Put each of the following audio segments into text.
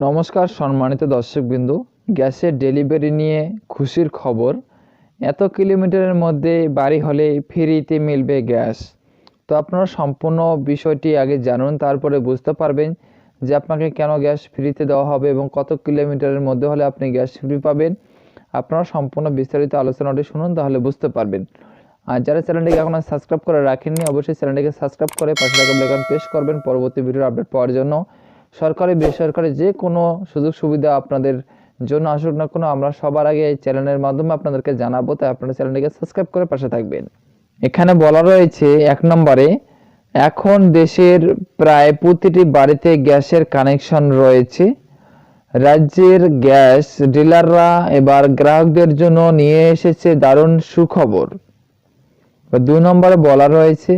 নমস্কার সম্মানিত দর্শকবৃন্দু, গ্যাসের ডেলিভারি নিয়ে খুশির খবর। এত কিলোমিটারের মধ্যে বাড়ি হলে ফ্রিতে মিলবে গ্যাস। তো আপনারা সম্পূর্ণ বিষয়টি আগে জানুন, তারপরে বুঝতে পারবেন যে আপনাকে কেন গ্যাস ফ্রিতে দেওয়া হবে এবং কত কিলোমিটারের মধ্যে হলে আপনি গ্যাস ফ্রি পাবেন। আপনারা সম্পূর্ণ বিস্তারিত আলোচনাটি শুনুন, তাহলে বুঝতে পারবেন। আর যারা চ্যানেলটিকে এখনো সাবস্ক্রাইব করে রাখেননি, অবশ্যই চ্যানেলটিকে সাবস্ক্রাইব করে পাশে থাকা বেল আইকন প্রেস করবেন পরবর্তী ভিডিওর আপডেট পাওয়ার জন্য। সরকারি বেসরকারি যে কোনো সুযোগ সুবিধা আপনাদের জন্য আসুক না কোনো, আমরা সবার আগে এই চ্যানেলের মাধ্যমে আপনাদেরকে জানাবো, তাই আপনারা চ্যানেলটিকে সাবস্ক্রাইব করে পাশে থাকবেন। এখানে বলা রয়েছে 1 নম্বরে, এখন দেশের প্রায় প্রতিটি বাড়িতে গ্যাসের কানেকশন রয়েছে। রাজ্যের গ্যাস ডিলাররা এবার গ্রাহকদের জন্য নিয়ে এসেছে দারুণ সুখবর। 2 নম্বরে বলা রয়েছে,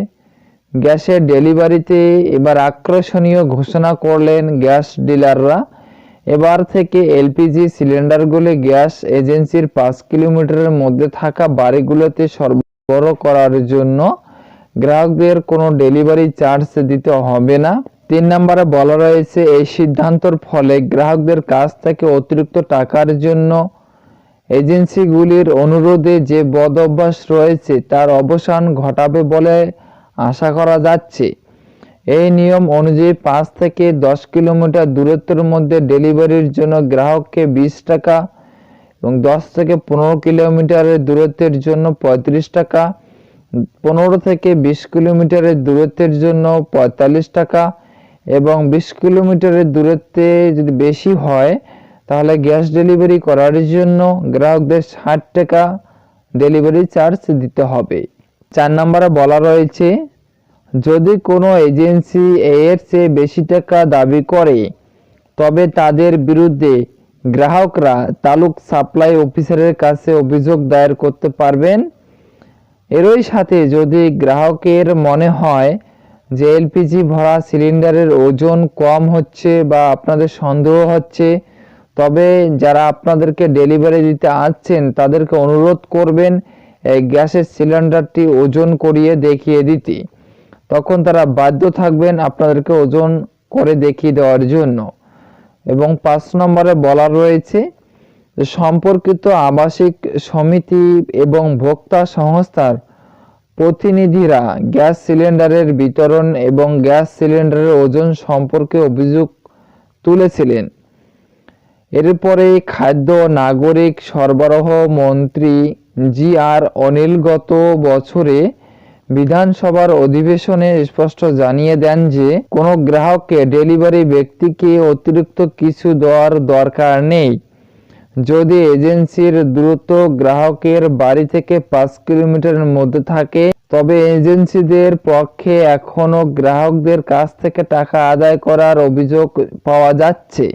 গ্যাসের ডেলিভারিতে এবার আকর্ষণীয় ঘোষণা করলেন গ্যাস ডিলাররা। এবার থেকে এলপিজি সিলিন্ডারগুলি গ্যাস এজেন্সির 5 কিলোমিটারের মধ্যে থাকা বাড়িগুলোতে সরবরাহ করার জন্য গ্রাহকদের কোনো ডেলিভারি চার্জ দিতে হবে না। 3 নম্বরে বলা রয়েছে, এই সিদ্ধান্তের ফলে গ্রাহকদের কাছ থেকে অতিরিক্ত টাকার জন্য এজেন্সিগুলির অনুরোধে যে বদ অভ্যাস রয়েছে তার অবসান ঘটাবে বলে আশা করা যাচ্ছে। এই নিয়ম অনুযায়ী 5 থেকে 10 কিলোমিটার দূরত্বের মধ্যে ডেলিভারির জন্য গ্রাহককে 20 টাকা এবং 10 থেকে 15 কিলোমিটারের দূরত্বের জন্য 35 টাকা, 15 থেকে 20 কিলোমিটারের দূরত্বের জন্য 45 টাকা এবং 20 কিলোমিটারের দূরত্বে যদি বেশি হয় তাহলে গ্যাস ডেলিভারি করার জন্য গ্রাহকদের 60 টাকা ডেলিভারি চার্জ দিতে হবে। 4 নম্বরে বলা রয়েছে, যদি কোনো এজেন্সি এর চেয়ে বেশি টাকা দাবি করে তবে তাদের বিরুদ্ধে গ্রাহকরা তালুক সাপ্লাই অফিসারের কাছে অভিযোগ দায়ের করতে পারবেন। এরই সাথে যদি গ্রাহকের মনে হয় যে এলপিজি ভরা সিলিন্ডারের ওজন কম হচ্ছে বা আপনাদের সন্দেহ হচ্ছে, তবে যারা আপনাদেরকে ডেলিভারি দিতে আসছেন তাদেরকে অনুরোধ করবেন এই গ্যাসের সিলিন্ডারটি ওজন করিয়ে দেখিয়ে দিতে। তখন তারা বাধ্য থাকবেন আপনাদেরকে ওজন করে দেখিয়ে দেওয়ার জন্য। এবং 5 নম্বরে বলা রয়েছে, সম্পর্কিত আবাসিক সমিতি এবং ভোক্তা সংস্থার প্রতিনিধিরা গ্যাস সিলিন্ডারের বিতরণ এবং গ্যাস সিলিন্ডারের ওজন সম্পর্কে অভিযোগ তুলেছিলেন। এরপরে খাদ্য ও নাগরিক সরবরাহ মন্ত্রী জি আর অনিল গত বছরে বিধানসভার অধিবেশনে স্পষ্ট জানিয়ে দেন যে কোনো গ্রাহককে ডেলিভারি ব্যক্তিকে অতিরিক্ত কিছু দেওয়ার দরকার নেই। যদি এজেন্সির দূরত্ব গ্রাহকের বাড়ি থেকে 5 কিলোমিটারের মধ্যে থাকে তবে এজেন্সিদের পক্ষে এখনও গ্রাহকদের কাছ থেকে টাকা আদায় করার অভিযোগ পাওয়া যাচ্ছে।